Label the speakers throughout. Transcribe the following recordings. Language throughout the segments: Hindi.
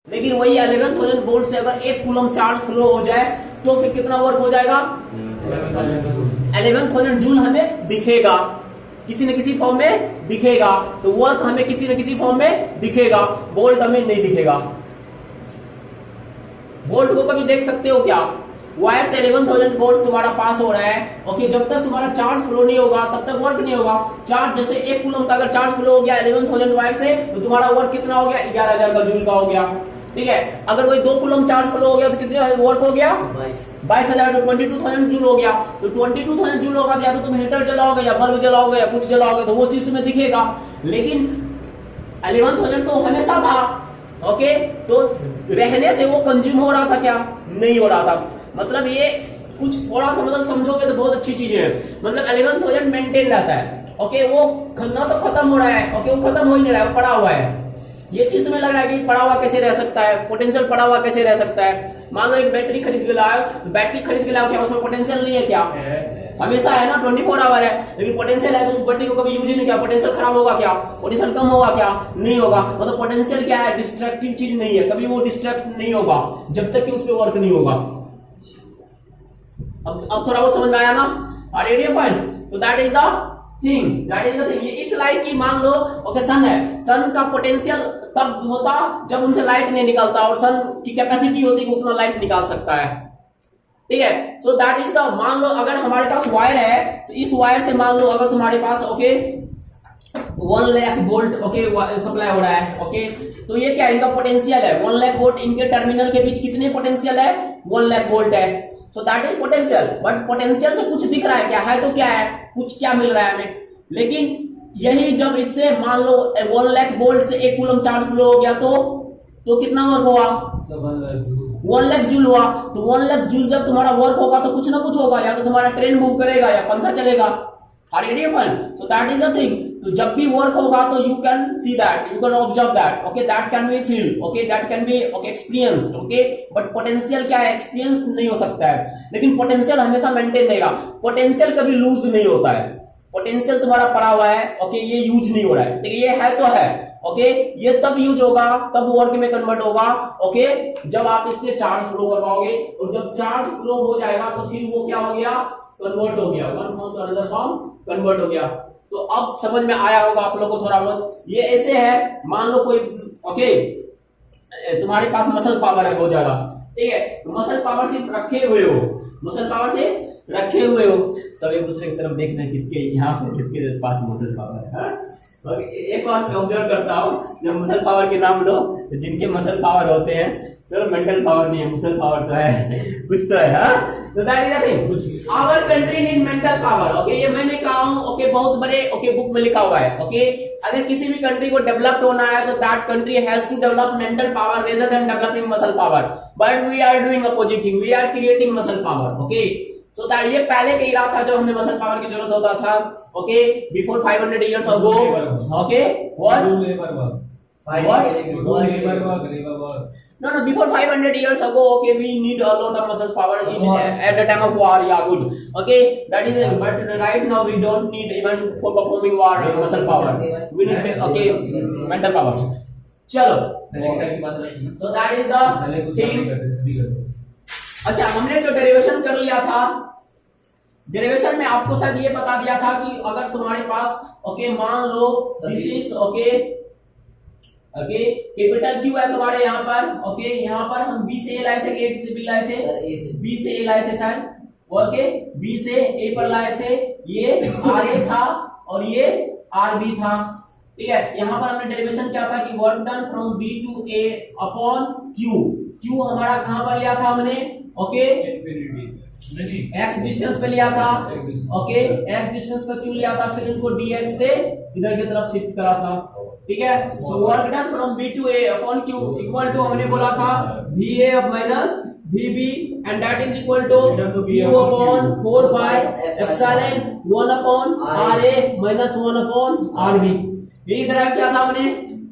Speaker 1: लेकिन वही 11,000 वोल्ट से अगर 1 कूलम चार्ज फ्लो हो जाए तो फिर कितना वर्क हो जाएगा? 11,000 जूल हमें दिखेगा, किसी न किसी फॉर्म में दिखेगा। तो वर्क हमें किसी न किसी फॉर्म में दिखेगा, वोल्ट हमें नहीं दिखेगा। वोल्ट को कभी देख सकते हो क्या? वायर से 11,000 वोल्ट तुम्हारा पास हो रहा है, ओके। जब तक तुम्हारा चार्ज फ्लो नहीं होगा तब तक वर्क नहीं होगा। चार्ज जैसे 1 कूलम का अगर चार्ज फ्लो हो गया 11,000 वायर से, तो तुम्हारा वर्क कितना हो गया? 11,000 का जूल का हो गया, ठीक है। अगर वही 2 कूलम चार्ज फ्लो हो गया तो कितने वर्क हो गया? 22,000, तो 22,000 जूल हो गया। तो 22,000 जूल होगा, या तो तुम हीटर जलाओगे या बल्ब जलाओगे या कुछ जलाओगे, तो वो चीज तुम्हें दिखेगा। लेकिन 11,000 तो हमेशा था, ओके। तो रहने से वो कंज्यूम हो रहा था क्या? नहीं हो रहा था। मतलब ये कुछ थोड़ा सा मतलब समझोगे तो बहुत अच्छी चीज है। मतलब 11,000 मेंटेन रहता है, ओके। वो ना तो खत्म हो रहा है, ओके, वो खत्म हो ही नहीं रहा है, पड़ा हुआ है। ये चीज तुम्हें लग रहा है कि पड़ा हुआ कैसे रह सकता है, पोटेंशियल पड़ा हुआ कैसे रह सकता है? मान लो एक बैटरी खरीद के लाओ, तो बैटरी खरीद के लाओ, क्या उसमें पोटेंशियल नहीं है क्या? हमेशा है ना, 24 आवर है, लेकिन पोटेंशियल है। तो उस बैटरी को कभी यूज ही नहीं किया, पोटेंशियल खराब होगा क्या? पोटेंशियल कम होगा क्या? नहीं होगा। मतलब पोटेंशियल क्या है? डिस्ट्रक्टिव चीज नहीं है, कभी वो डिस्ट्रैक्ट नहीं होगा जब तक कि उस पर वर्क नहीं होगा। अब थोड़ा बहुत समझ में आया ना? Are you point? तो दैट इज द थिंग। इस लाइट की मान लो, ओके, सन है, सन का पोटेंशियल तब होता जब उनसे लाइट नहीं निकलता, और सन की कैपेसिटी होती कि उतना लाइट निकाल सकता है, ठीक है। सो दैट इज द, मान लो अगर हमारे पास वायर है, तो इस वायर से मान लो अगर तुम्हारे पास, okay, 1 lakh volt, okay, supply हो रहा है, ओके। तो ये क्या, इनका पोटेंशियल है 1 लाख वोल्ट। इनके टर्मिनल के बीच कितने पोटेंशियल है? 1 लाख वोल्ट है। So that is potential. But potential से कुछ दिख रहा है क्या? है तो क्या है? कुछ क्या मिल रहा है हमें? लेकिन यही जब इससे मान लो 1 लाख वोल्ट से 1 कूलम चार्ज फ्लो हो गया, तो कितना वर्क हुआ? 1 लाख जूल हुआ। तो 1 लाख जूल जब तुम्हारा वर्क होगा तो कुछ ना कुछ होगा, या तो तुम्हारा ट्रेन मूव करेगा या पंखा चलेगा। So that is the thing. तो जब भी वर्क होगा तो you can see that, you can observe that, okay, that can be feel, okay, that can be, okay, experienced, okay, but potential क्या है? एक्सपीरियंस नहीं हो सकता है, लेकिन पोटेंशियल हमेशा मेंटेन रहेगा। पोटेंशियल कभी लूज नहीं होता है। पोटेंशियल तुम्हारा पड़ा हुआ है, ओके, ये यूज नहीं हो रहा है, ये है तो है, ओके। ये तब यूज होगा, तब वर्क में कन्वर्ट होगा, ओके, जब आप इससे चार्ज फ्लो करवाओगे। और जब चार्ज फ्लो हो जाएगा तो फिर वो क्या हो गया? कन्वर्ट हो गया, one form to another form convert हो गया। तो अब समझ में आया होगा आप लोगों को थोड़ा बहुत। ये ऐसे है, मान लो कोई, ओके, तुम्हारे पास मसल पावर है बहुत ज्यादा, ठीक है। मसल पावर सिर्फ रखे हुए हो, मसल पावर से रखे हुए हो, सब एक दूसरे की तरफ देखना है किसके यहाँ पे किसके पास मसल पावर है, हाँ? तो एक बार ऑब्जर्व करता हूँ, जब मसल पावर के नाम लो तो जिनके मसल पावर होते हैं, चलो मेंटल पावर नहीं है, मसल पावर तो है, कुछ तो है, हाँ? तो that is the thing, our country need mental power, okay. ये मैंने कहा हूँ, ओके, बहुत बड़े, ओके, बुक में लिखा हुआ है, ओके। अगर किसी भी कंट्री को डेवलप्ड होना है तो that country has to develop mental power rather than developing muscle power. But we are doing opposite thing, we are creating muscle power, okay. So that ये पहले कह रहा था जब हमें मसल पावर की जरूरत होता था, okay, before 500 years ago, okay, what? No, before 500 years ago, okay, we need a lot of muscle power at the time of war. Yeah, good. Okay, that is it. But right now we don't need even for performing war muscle power. We need, okay, mental power. चलो, so that is the thing. अच्छा, हमने जो डेरिवेशन कर लिया था, डेरिवेशन में आपको शायद ये बता दिया था कि अगर तुम्हारे पास, ओके, मान लो this is, okay, okay, capital Q है तुम्हारे यहाँ पर, ओके। यहाँ पर हम बी से ए लाए थे, ए से बी लाए थे, बी से ए लाए थे शायद, ओके, बी से ए पर लाए थे। ये आर ए था और ये आर बी था, ठीक है। यहाँ पर हमने डेरिवेशन क्या था कि work done from B to A upon Q. Q हमारा कहाँ पर लिया था हमने, ओके, एक्स डिस्टेंस पे लिया था, ओके, एक्स डिस्टेंस पे क्यू लिया था, फिर इनको dx से इधर की तरफ शिफ्ट करा था, ठीक है। So work done from B to A upon Q equal to हमने बोला था va minus vb and that is equal to q upon 4 pi epsilon 1 upon ra minus 1 upon rb। यही तरह क्या था हमने,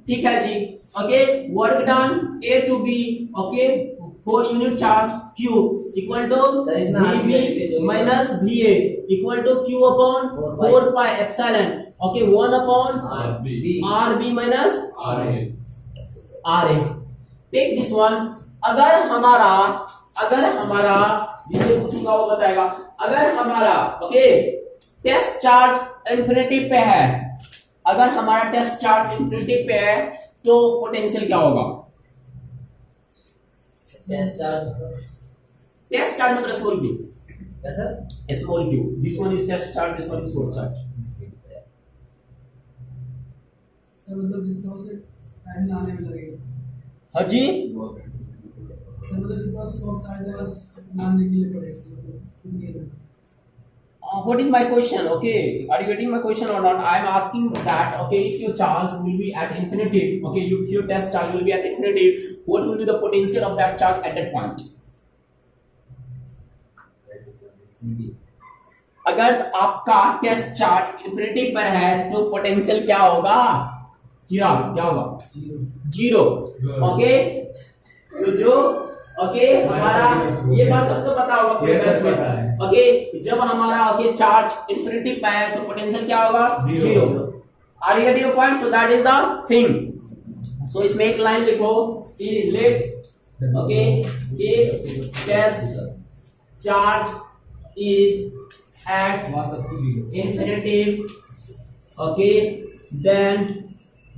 Speaker 1: ठीक है जी, okay. Work done a to b, okay, 4 unit charge q equal to vb minus va equal to q upon 4 pi epsilon, okay, 1 upon rb minus ra। Take this one. अगर हमारा जिसे पूछूंगा वो बताएगा, अगर हमारा ओके टेस्ट चार्ज इंफिनिटी पे है, अगर हमारा टेस्ट चार्ज इंफिनिटी पे है तो पोटेंशियल क्या होगा? टेस्ट चार्ज मतलब small Q, small Q. This one is test charge, this one is source charge.
Speaker 2: Sir मतलब जितना से टाइम लाने में लगेगा।
Speaker 1: हाँ जी
Speaker 2: सर मतलब जितना से सोर्स चार्ज है बस लाने के लिए पड़ेगा सर, मतलब कितनी देर?
Speaker 1: What is my question? Okay, are you getting my question or not? I am asking that okay, if your charge will be at infinity, okay, if your test charge will be at infinity, what will be the potential of that charge at that point? अगर आपका टेस्ट चार्ज इंफिनिटी पर है तो पोटेंशियल क्या होगा? जीरो। क्या होगा? जीरो। ओके तो जो ओके हमारा ये बात सबको पता होगा पूरे बैच में। ओके जब हमारा ओके चार्ज इंफिनिटी पे है तो पोटेंशियल क्या होगा? Zero. Are you getting the point? So that is the thing. So इसमें एक लाइन लिखो कि let okay if test charge is at infinity, okay, then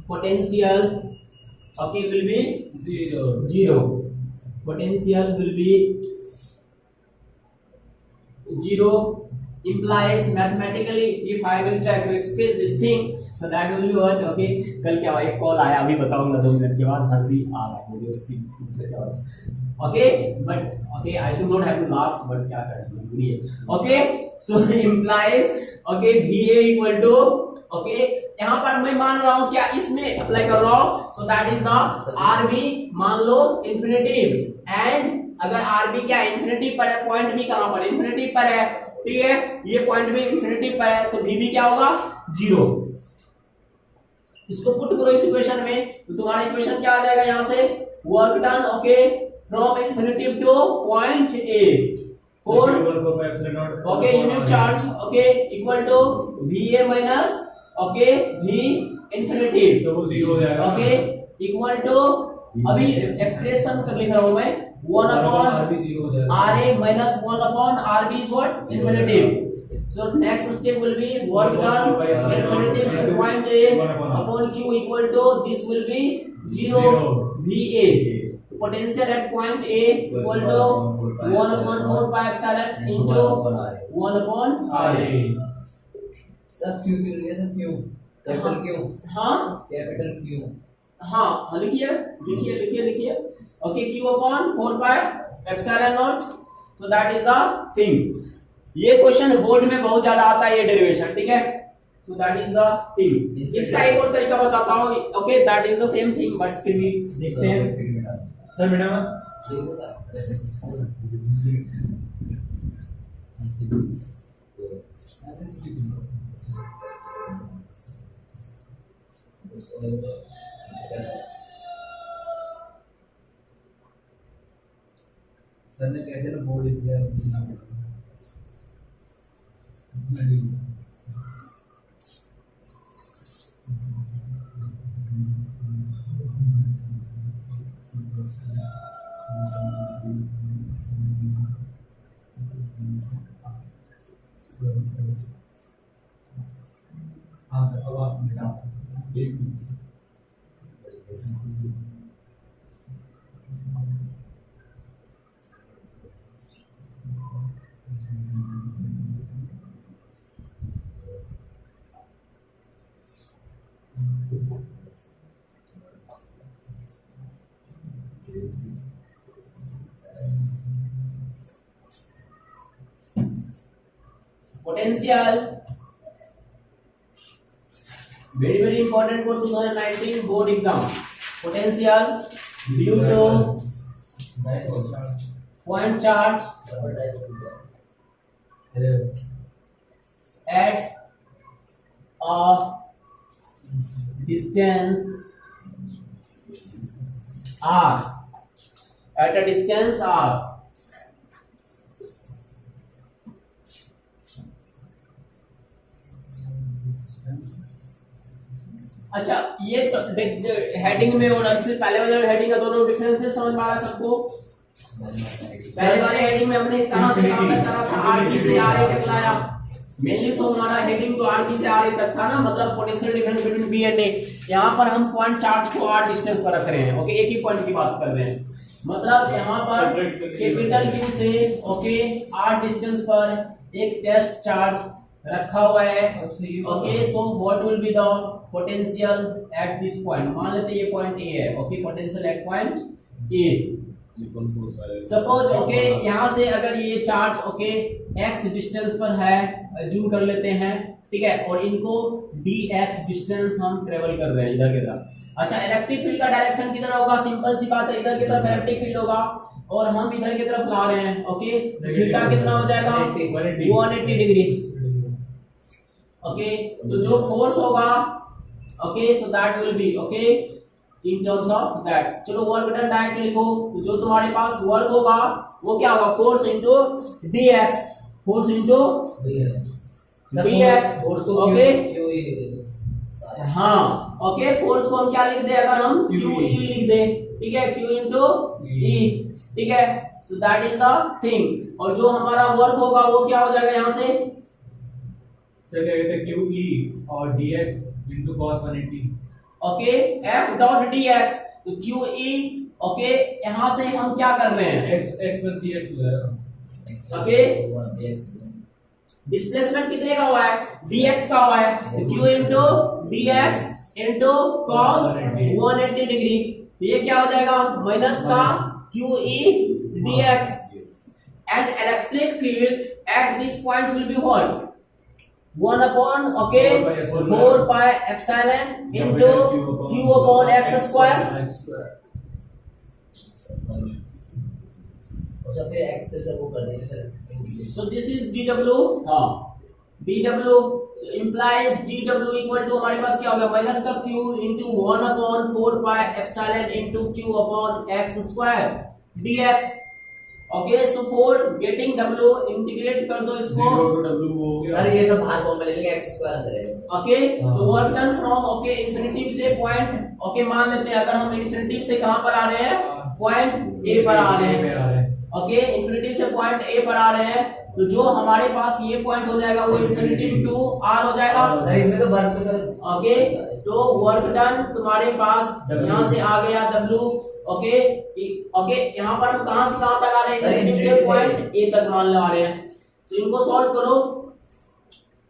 Speaker 1: potential okay will be zero. Potential will be zero implies mathematically if I will try to express this thing so that will be what? Okay, कल क्या हुआ? एक कॉल आया, अभी बताऊंगा 2 मिनट के बाद। हंसी आ रहा है मुझे उसकी से क्या हुआ। Okay but okay I should not have to laugh, but क्या करें। Okay so implies okay VA equal to okay, यहाँ पर मैं मान रहा हूँ क्या इसमें अप्लाई कर रहा हूँ, सो दैट इज द RB मान लो इंफिनिटी, एंड अगर RB क्या इंफिनिटी पर है, पॉइंट भी कहां पर? इंफिनिटी पर है, ठीक है, ये पॉइंट भी इंफिनिटी पर है तो VB क्या होगा? जीरो। इसको पुट करो इस इक्वेशन में तो तुम्हारा इक्वेशन क्या आ जाएगा? यहां से work done okay from infinity two point A for okay unit charge okay equal to VA minus okay V infinity,
Speaker 3: तो वो जीरो हो जाएगा
Speaker 1: okay equal to अभी एक्सप्रेशन कर लिख रहा हूं मैं 1 upon
Speaker 3: RB जीरो हो जाएगा
Speaker 1: RA minus 1 upon RB is what? Infinity. So next step will be work done infinity to point A upon Q equal to this will be 0 VA. Potential at point A equal to 1 upon 4 pi epsilon into 1 upon RA.
Speaker 4: सब क्यू की रिलेशन क्यू कैपिटल क्यू
Speaker 1: हाँ
Speaker 4: कैपिटल क्यू
Speaker 1: हाँ लिखिए okay Q upon 4 pi epsilon naught. So that is the thing. ये क्वेश्चन बोर्ड में बहुत ज्यादा आता है ये डेरिवेशन, ठीक है, so that is the thing. इसका एक और तरीका बताता हूँ okay that is the same thing but फिर भी देखते हैं।
Speaker 3: सर मैडम
Speaker 4: सर ने कहते ना बोर्ड इसलिए पूछना पड़ा।
Speaker 3: हाँ सर अब आप निकाल सकते हैं।
Speaker 1: Potential very important for 2019 board exam. Potential due to point charge at a distance r, at a distance r. अच्छा ये हेडिंग में और इससे पहले वाले हेडिंग का दोनों डिफरेंसेस समझ में आया सबको? पहले वाले हेडिंग में हमने कहां से कहां तक करा था, आरबी से आरए तक लाया। मेनली तो हमारा हेडिंग तो आरबी से आरए तक था ना, मतलब potential difference between B and A. यहाँ पर हम पॉइंट चार्ज को आर डिस्टेंस पर रख रहे हैं, ओके, एक ही पॉइंट की बात कर रहे हैं। मतलब यहाँ पर कैपिटल क्यू से ओके आर डिस्टेंस पर एक टेस्ट चार्ज रखा हुआ है, okay. So what will be the potential at this point? मान लेते ये पॉइंट ए है, okay, potential at point A. Suppose okay यहाँ से अगर ये चार्ज ओके एक्स डिस्टेंस पर है, जूम कर लेते हैं, ठीक है, और इनको डी एक्स डिस्टेंस हम ट्रेवल कर रहे हैं इधर की तरफ। अच्छा, इलेक्ट्रिक फील्ड का डायरेक्शन किधर होगा? सिंपल सी बात है, इधर की तरफ इलेक्ट्रिक फील्ड होगा और हम इधर की तरफ ला रहे हैं, ओके। थीटा कितना हो जाएगा? 180 डिग्री, ओके। तो जो फोर्स होगा okay, so that will B okay in terms of that. चलो वर्क डन डायरेक्ट लिखो, तो जो तुम्हारे पास वर्क होगा वो क्या होगा? Force into dx, force into dx, okay. हाँ ओके, फोर्स को हम क्या लिख दे? अगर हम QE लिख दे, ठीक है, Q इंटू E, ठीक है, तो दैट इज द थिंग। और जो हमारा वर्क होगा वो क्या हो जाएगा यहाँ से?
Speaker 3: सर क्या कहते हैं QE और dx into cos 180,
Speaker 1: okay, F dot dx, तो QE ओके, यहाँ से हम क्या कर रहे हैं?
Speaker 3: x plus dx हो जाएगा,
Speaker 1: ओके। डिस्प्लेसमेंट कितने का हुआ है? dx का हुआ है, तो q into dx into cos 180 degree, तो ये क्या हो जाएगा? माइनस का QE dx, and electric field at this point will be what? 1 upon okay 4 pi epsilon into q upon x square।
Speaker 4: और फिर x से सर वो कर देंगे sir.
Speaker 1: So this is dw, हाँ dw, so implies dw equal to हमारे पास क्या हो गया? माइनस का q into 1 upon 4 pi epsilon into q upon x square dx, okay. So for getting w integrate कर दो इसको,
Speaker 3: 0 to w हो गया
Speaker 4: सर, ये सब बाहर कॉमन ले लेंगे, x स्क्वायर अंदर रहेगा,
Speaker 1: ओके। तो work done from okay infinity से पॉइंट ओके, मान लेते हैं अगर हम इंफिनिटी से कहां पर आ रहे हैं? पॉइंट ए पर आ रहे हैं, ओके। इंफिनिटी से पॉइंट ए पर आ रहे हैं, तो जो हमारे पास ये पॉइंट हो जाएगा वो इंफिनिटी टू आर हो जाएगा
Speaker 4: सर। इसमें तो वर्क तो सर
Speaker 1: ओके। तो वर्क डन तुम्हारे पास यहाँ से आ गया w, ओके ओके। यहाँ पर हम कहां से कहां तक आ रहे हैं? इंफिनिटी से पॉइंट ए तक मान ला रहे हैं। तो इनको सॉल्व करो,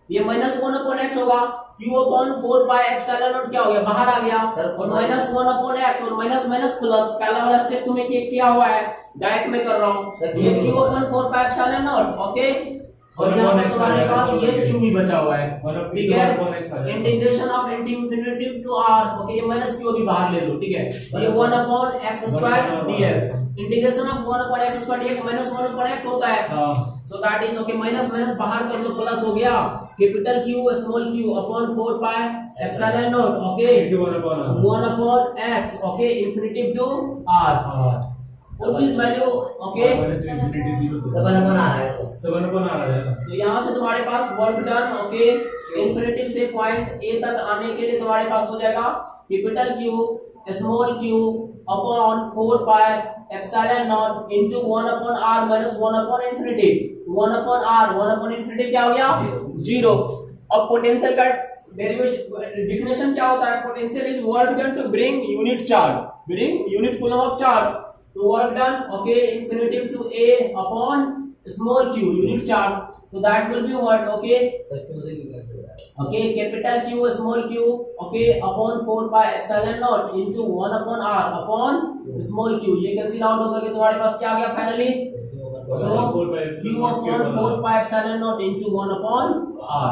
Speaker 1: ये -1/x होगा, q upon 4 pi epsilon not क्या हो गया? बाहर आ गया
Speaker 4: सर,
Speaker 1: और -1/x और माइनस माइनस प्लस, पहला वाला स्टेप तुम्हें किया हुआ है, डायरेक्ट में कर रहा हूं। ये q upon 4 pi epsilon naught, okay. और यहाँ पे तुम्हारे पास ये q भी बचा हुआ है, ठीक है। Integration of infinity to r, okay, ये माइनस q भी बाहर ले लो, ठीक है। और ये 1/x square dx, integration of 1/x square dx minus 1/x होता है, so that is okay, minus minus बाहर कर लो, प्लस हो गया capital Q small q upon 4 pi epsilon naught, okay, 1/x, okay, infinity to r। और दिस वैल्यू ओके,
Speaker 4: सब अपन आ रहा है,
Speaker 1: तो यहाँ से तुम्हारे पास वर्क डन ओके, इंफिनिटी से पॉइंट ए तक आने के लिए तुम्हारे पास हो जाएगा capital Q small q upon 4 pi epsilon not into 1/r minus 1/इंफिनिटी, 1/r क्या हो गया? 0। अब पोटेंशियल का डेफिनेशन क्या होता है? Potential is work done to bring unit charge, bring unit coulomb of charge, तो work done okay infinity to a upon small q unit charge, तो that will be what? Okay
Speaker 4: sir क्यों से क्यों कैसे हो रहा है?
Speaker 1: Okay, capital Q small q okay upon 4 pi epsilon not into 1/r upon small q, ये कैंसिल आउट होकर के तुम्हारे पास क्या आ गया finally? So q upon 4 pi epsilon not into 1/r।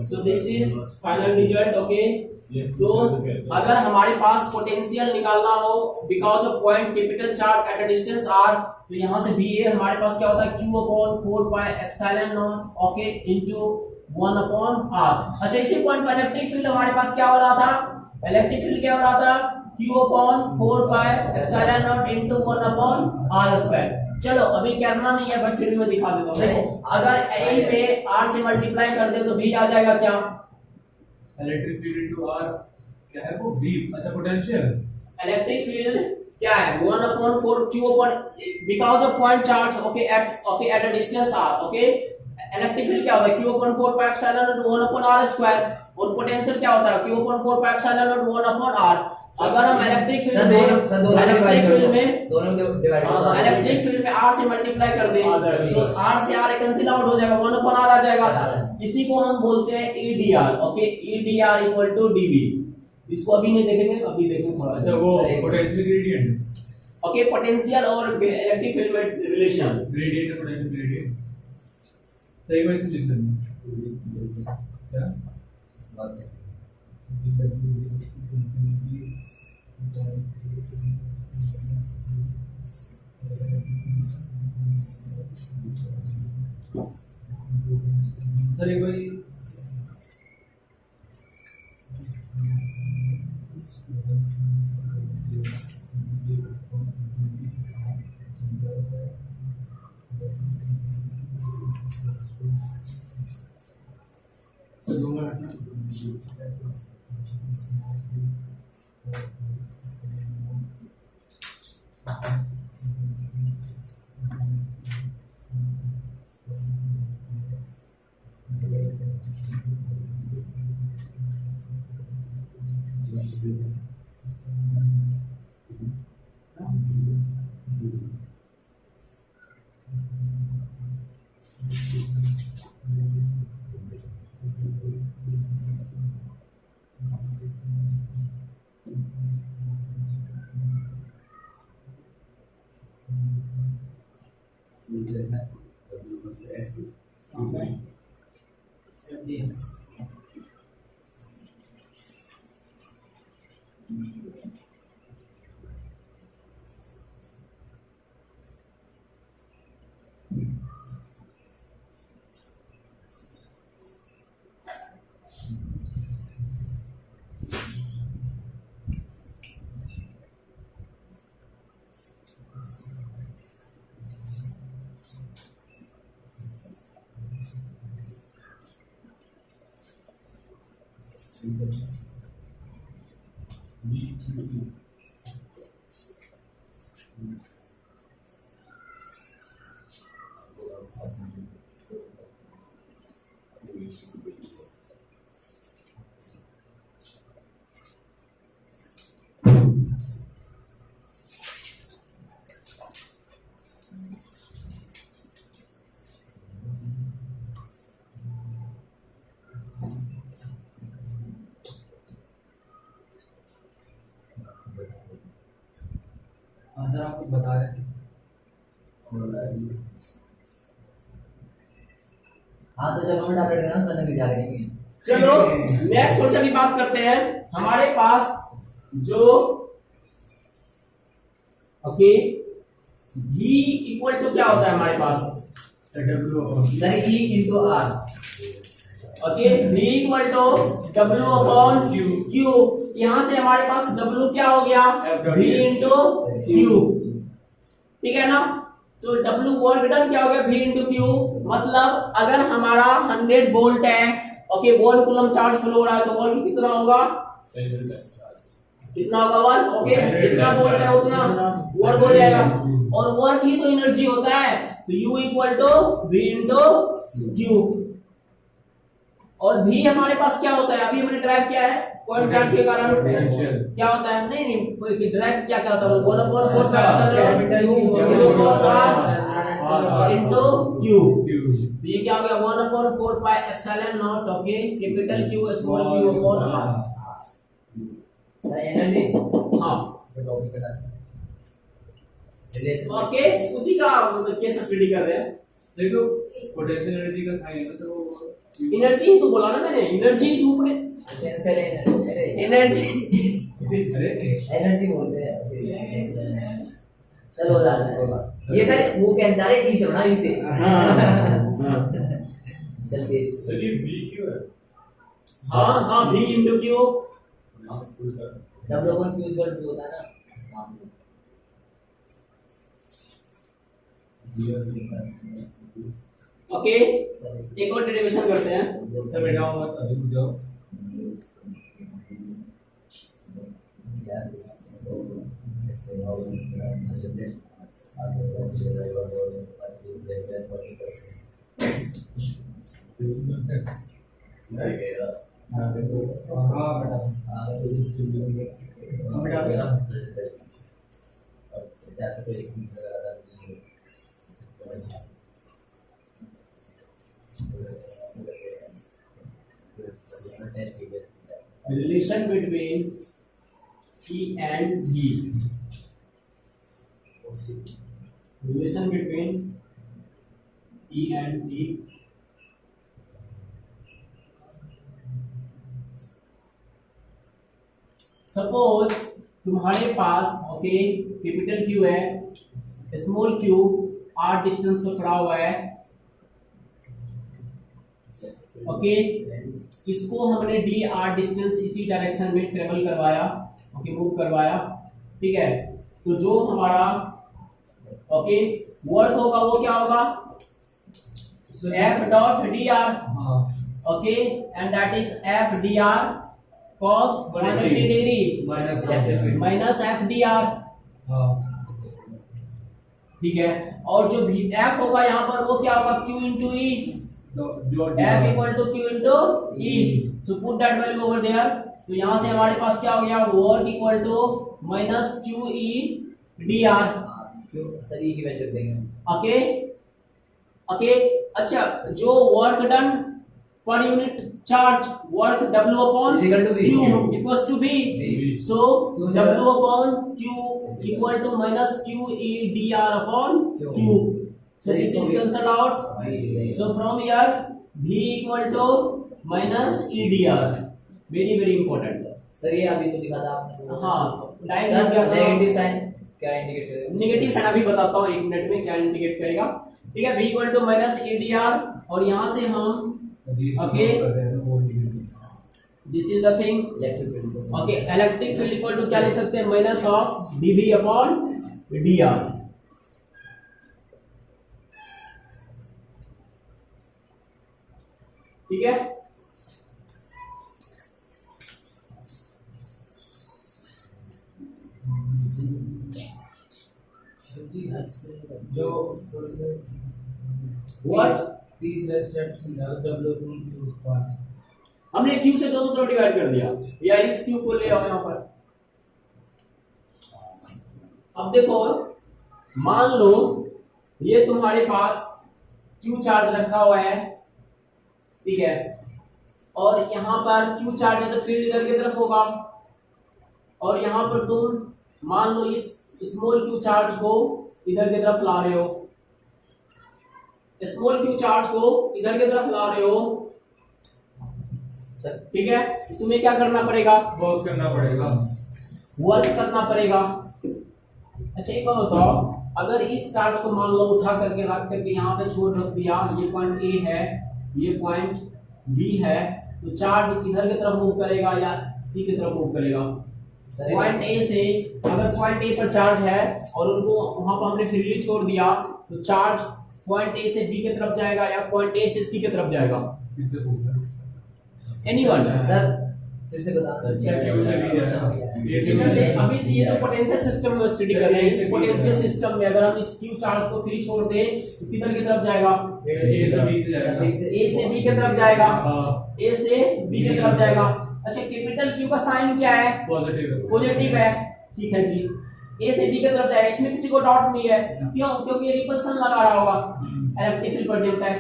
Speaker 1: So this is final result, okay. तो अगर हमारे पास पोटेंशियल निकालना हो because of point capital charge at a distance r, तो यहाँ से BA हमारे पास क्या होता है? Q upon 4 pi epsilon naught okay into 1/r। अच्छा, इसी पॉइंट पर इलेक्ट्रिक फील्ड हमारे पास क्या हो रहा था? इलेक्ट्रिक फील्ड क्या हो रहा था? Q upon 4 pi epsilon not into 1/r square. चलो अभी करना नहीं है, बट फिर भी मैं दिखा देता हूँ। देखो, अगर A पे r से मल्टीप्लाई कर दे तो B आ जाएगा क्या?
Speaker 3: इलेक्ट्रिक फील्ड इनटू r क्या है वो V? अच्छा पोटेंशियल।
Speaker 1: इलेक्ट्रिक फील्ड क्या है 1/4 q upon because of point charge at a distance r okay electric field क्या होता है q/4 pi epsilon naught 1/r square और पोटेंशियल क्या होता है q/4 pi epsilon naught 1/r अगर हम इलेक्ट्रिक फील्ड में इलेक्ट्रिक फील्ड में r से मल्टीप्लाई कर दें तो r से r कैंसिल आउट हो जाएगा 1/r आ जाएगा इसी को हम बोलते हैं EDR okay EDR equal to dV इसको अभी नहीं देखेंगे अभी देखेंगे थोड़ा
Speaker 3: अच्छा वो पोटेंशियल ग्रेडियंट।
Speaker 1: ओके पोटेंशियल और इलेक्ट्रिक फील्ड में रिलेशन
Speaker 3: ग्रेडियंट पोटेंशियल ग्रेडियंट सही में से लिख देना क्या
Speaker 4: बात है
Speaker 3: सर एक बार
Speaker 4: सर आप कुछ बता रहे थे हाँ तो चलो मैं डाल देना सर ने जा रही
Speaker 1: चलो नेक्स्ट क्वेश्चन की बात करते हैं हमारे पास जो ओके V इक्वल टू क्या होता है हमारे पास
Speaker 4: sir E into R
Speaker 1: okay V equal to W upon Q यहाँ से हमारे पास W क्या हो गया V इंटू Q ठीक है ना तो W वर्क डन क्या हो गया V इंटू Q मतलब अगर हमारा 100 वोल्ट है ओके 1 कूलम चार्ज फ्लो हो रहा है तो वर्क कितना होगा कितना होगा वर्क ओके जितना वोल्ट है उतना वर्क हो जाएगा और वर्क ही तो एनर्जी होता है तो U equal to V into Q और V हमारे पास क्या होता है अभी हमने ड्राइव किया है पॉइंट चार्ज के कारण क्या होता है नहीं नहीं ड्राइव क्या करता है 1/4 इनटू Q ये क्या हो गया 1/4 पाई epsilon naught okay capital Q small q upon r
Speaker 4: sir energy
Speaker 1: हां ओके उसी का केस स्टडी कर रहे हैं
Speaker 3: देखो पोटेंशियल एनर्जी का साइन है तो
Speaker 1: एनर्जी तो बोला ना मैंने एनर्जी
Speaker 4: पोटेंशियल
Speaker 1: एनर्जी
Speaker 3: अरे
Speaker 4: एनर्जी बोलते हैं चलो हो जाता है ये सर वो क्या चाह रहे ई से बना ई से
Speaker 1: हां
Speaker 4: चल फिर
Speaker 3: सर ये V क्यों है
Speaker 1: हां हां V into Q
Speaker 4: W अपन Q इक्वल टू होता है ना
Speaker 1: ओके एक और डेरिवेशन करते हैं
Speaker 3: सर बेटा मत अभी रुक जाओ
Speaker 1: Relation between E and V. Relation between E and V. Suppose तुम्हारे पास ओके कैपिटल Q है, स्मॉल q r डिस्टेंस पर खड़ा हुआ है, ओके इसको हमने डी आर डिस्टेंस इसी डायरेक्शन में ट्रेवल करवाया, ओके मूव करवाया, ठीक है। तो जो हमारा ओके वर्क होगा वो क्या होगा, F dot D R, okay and that is F D R cos 180 degree minus F D R, ठीक है। और जो भी एफ होगा यहाँ पर वो क्या होगा, q into E, F equal to Q into E. So put that value over there. तो यहाँ से हमारे पास क्या हो गया, work equal to minus Q E D R,
Speaker 4: sir E की वैल्यू देंगे,
Speaker 1: ओके ओके। अच्छा जो वर्क डन पर unit charge, work W upon Q equals to B, so W upon Q equal to minus Q E D R upon Q. So this is cancelled out. So from here V equal to minus EDR. Very very important.
Speaker 4: Sir ये अभी तो दिखा था आपने।
Speaker 1: हाँ
Speaker 4: सर नेगेटिव साइन क्या इंडिकेट करेगा,
Speaker 1: नेगेटिव साइन अभी बताता हूँ एक मिनट में क्या इंडिकेट करेगा, ठीक है। V equal to minus EDR और यहाँ से हम okay this is the thing,
Speaker 4: electric field,
Speaker 1: okay electric field equal to क्या लिख सकते हैं, minus of dV upon dr, ठीक है।
Speaker 2: जो
Speaker 1: व्हाट
Speaker 2: तीसरे स्टेप से W अपॉन Q पार्ट,
Speaker 1: हमने Q से दोनों तरफ डिवाइड कर दिया, या इस Q को ले आओ यहाँ पर। अब देखो मान लो ये तुम्हारे पास Q चार्ज रखा हुआ है, ठीक है, और यहाँ पर Q चार्ज है तो फील्ड इधर की तरफ होगा, और यहाँ पर तुम मान लो इस स्मॉल Q चार्ज को इधर की तरफ ला रहे हो, स्मॉल Q चार्ज को इधर की तरफ ला रहे हो, ठीक है। तुम्हें क्या करना पड़ेगा,
Speaker 3: वर्क करना पड़ेगा,
Speaker 1: वर्क करना पड़ेगा। अच्छा एक बात बताओ, अगर इस चार्ज को मान लो उठा करके रख करके यहाँ पे छोड़ रख दिया, ये पॉइंट ए है, ये पॉइंट बी है, तो चार्ज इधर की तरफ मूव करेगा या सी की तरफ मूव करेगा, पॉइंट ए से। अगर पॉइंट ए पर चार्ज है और उनको वहां पर हमने फ्रीली छोड़ दिया, तो चार्ज पॉइंट ए से बी की तरफ जाएगा या पॉइंट ए से सी की तरफ जाएगा,
Speaker 3: किससे पूछना
Speaker 1: एनीवन।
Speaker 4: सर फिर से बता दो
Speaker 3: क्या Q से भी है,
Speaker 1: अभी ये तो पोटेंशियल सिस्टम में स्टडी कर रहे हैं, इस पोटेंशियल सिस्टम में अगर हम इस Q चार्ज को फ्री छोड़ दें तो किधर की तरफ जाएगा,
Speaker 3: ए से बी से जाएगा,
Speaker 1: ए से बी की तरफ जाएगा, ए से बी की तरफ जाएगा। अच्छा कैपिटल Q का साइन क्या है, पॉजिटिव है, ठीक है जी। ए से बी की तरफ जाएगा, इसमें किसी को डाउट नहीं है, क्यों, क्योंकि ये रिपल्सन लगा रहा होगा, इलेक्ट्रिक फील्ड प्रेजेंट है।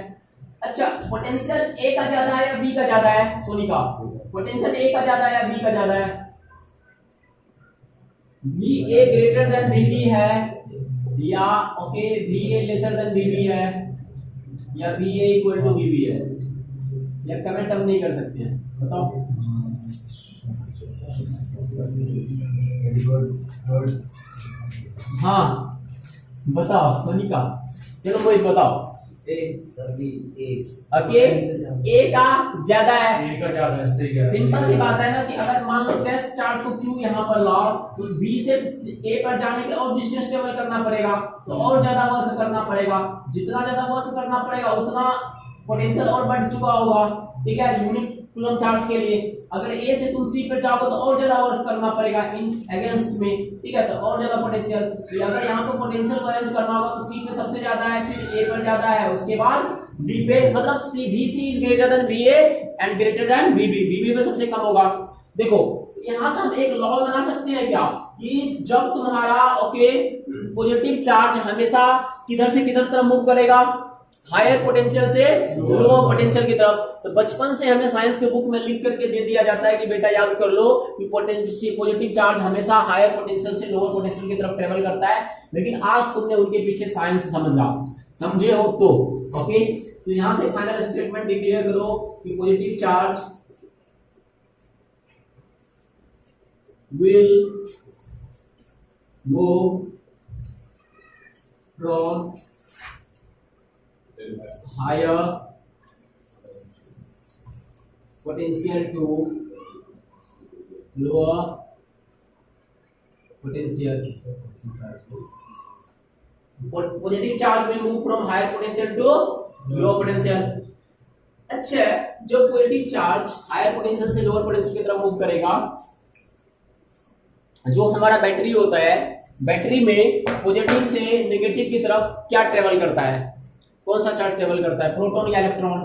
Speaker 1: अच्छा पोटेंशियल ए का ज्यादा है या बी का ज्यादा है, सोनिका पोटेंशियल ए का ज्यादा है या बी का ज्यादा है, B A greater than B B है, या okay B A lesser than B B है, या B A equal to B B है, या कमेंट हम नहीं कर सकते हैं, बताओ। हाँ बताओ सोनिका, चलो वो बताओ।
Speaker 4: ए सर बी ए
Speaker 1: ओके ए का ज्यादा है,
Speaker 3: ए का ज्यादा है, सही है।
Speaker 1: सिंपल सी बात है ना कि अगर मान लो टेस्ट चार्ज को Q यहाँ पर लाओ तो B से A पर जाने के और डिस्टेंस ट्रेवल करना पड़ेगा, तो और ज्यादा वर्क करना पड़ेगा, जितना ज्यादा वर्क करना पड़ेगा उतना पोटेंशियल और बढ़ चुका होगा, ठीक है, यूनिट कूलम चार्ज के लिए। अगर ए से तुम सी पे जाओगे तो और ज्यादा वर्क करना पड़ेगा इन अगेंस्ट में, ठीक है, तो और ज्यादा पोटेंशियल। अगर यहाँ पे पोटेंशियल को अरेंज करना होगा तो सी पे सबसे ज्यादा है, फिर ए पर ज्यादा है, उसके बाद बी पे, मतलब C B C is greater than B A and greater than B B, B B पे सबसे कम होगा। देखो यहाँ से हम एक लॉ बना सकते हैं क्या कि जब तुम्हारा ओके पॉजिटिव चार्ज हमेशा किधर से किधर तरफ मूव करेगा, हायर पोटेंशियल से लोअर पोटेंशियल की तरफ। तो बचपन से हमें साइंस के बुक में लिख करके दे दिया जाता है कि बेटा याद कर लो कि पॉजिटिव चार्ज हमेशा हायर पोटेंशियल से लोअर पोटेंशियल की तरफ ट्रेवल करता है। लेकिन आज तुमने उनके पीछे साइंस समझे हो तो ओके। तो यहां से फाइनल स्टेटमेंट डिक्लेयर करो कि positive charge will move from higher potential to lower potential. Positive charge will move from higher potential to lower potential. अच्छा, जब पॉजिटिव चार्ज हायर पोटेंशियल से लोअर पोटेंशियल की तरफ मूव करेगा, जो हमारा बैटरी होता है, बैटरी में पॉजिटिव से नेगेटिव की तरफ क्या ट्रेवल करता है, कौन सा चार्ज ट्रेवल करता है, प्रोटॉन या इलेक्ट्रॉन?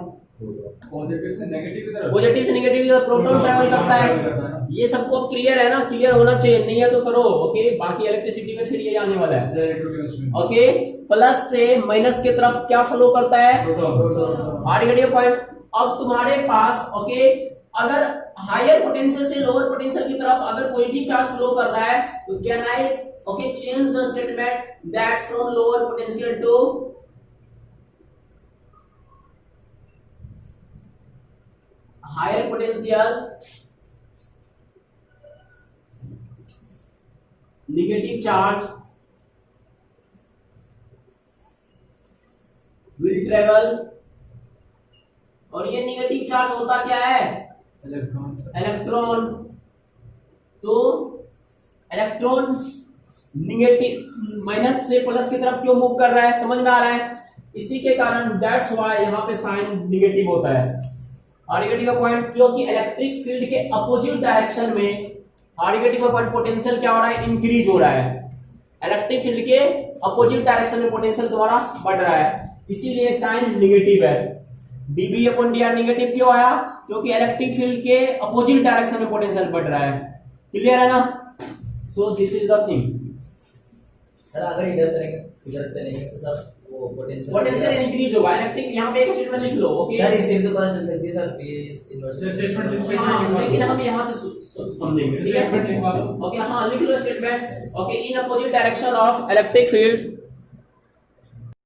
Speaker 3: पॉजिटिव से नेगेटिव की तरफ,
Speaker 1: पॉजिटिव से नेगेटिव की तरफ प्रोटॉन ट्रेवल करता है। ये सबको अब क्लियर है ना? क्लियर होना चाहिए, नहीं है तो करो ओके। बाकी इलेक्ट्रिसिटी में फिर ये आने वाला है ओके। प्लस से माइनस की तरफ क्या फ्लो करता है,
Speaker 3: proton.
Speaker 1: Are get your point. अब तुम्हारे पास ओके, अगर हायर पोटेंशियल से लोअर पोटेंशियल की तरफ अगर पॉजिटिव चार्ज फ्लो कर रहा है तो can I okay change the statement that from lower potential to higher potential negative charge will travel. और ये नेगेटिव चार्ज होता क्या है, इलेक्ट्रॉन। तो इलेक्ट्रॉन नेगेटिव माइनस से प्लस की तरफ क्यों मूव कर रहा है, समझ में आ रहा है? इसी के कारण दैट्स व्हाई यहाँ पे साइन नेगेटिव होता है। आर नेगेटिव का पॉइंट, क्योंकि इलेक्ट्रिक फील्ड के अपोजिट डायरेक्शन में आर नेगेटिव का पॉइंट पोटेंशियल क्या हो रहा है, इंक्रीज हो रहा है। इलेक्ट्रिक फील्ड के अपोजिट डायरेक्शन में पोटेंशियल तुम्हारा बढ़ रहा है, इसीलिए साइन नेगेटिव है। DB upon D R negative क्यों आया, क्योंकि इलेक्ट्रिक फील्ड के अपोजिट डायरेक्शन में पोटेंशियल बढ़ रहा है। क्लियर है ना? So this is the thing.
Speaker 4: Sir अगर इधर करेंगे इधर चलेंगे तो सर वो
Speaker 1: पोटेंशियल इंक्रीज होगा। इलेक्ट्रिक यहाँ पे एक स्टेटमेंट लिख लो ओके।
Speaker 4: सर इससे भी तो पता चल सकती है सर पी इज इनवर्स।
Speaker 1: हाँ, लेकिन हम यहाँ से समझेंगे, ठीक है?
Speaker 3: स्टेटमेंट लिखवा दो
Speaker 1: ओके, हाँ लिख लो statement okay. In opposite direction of electric field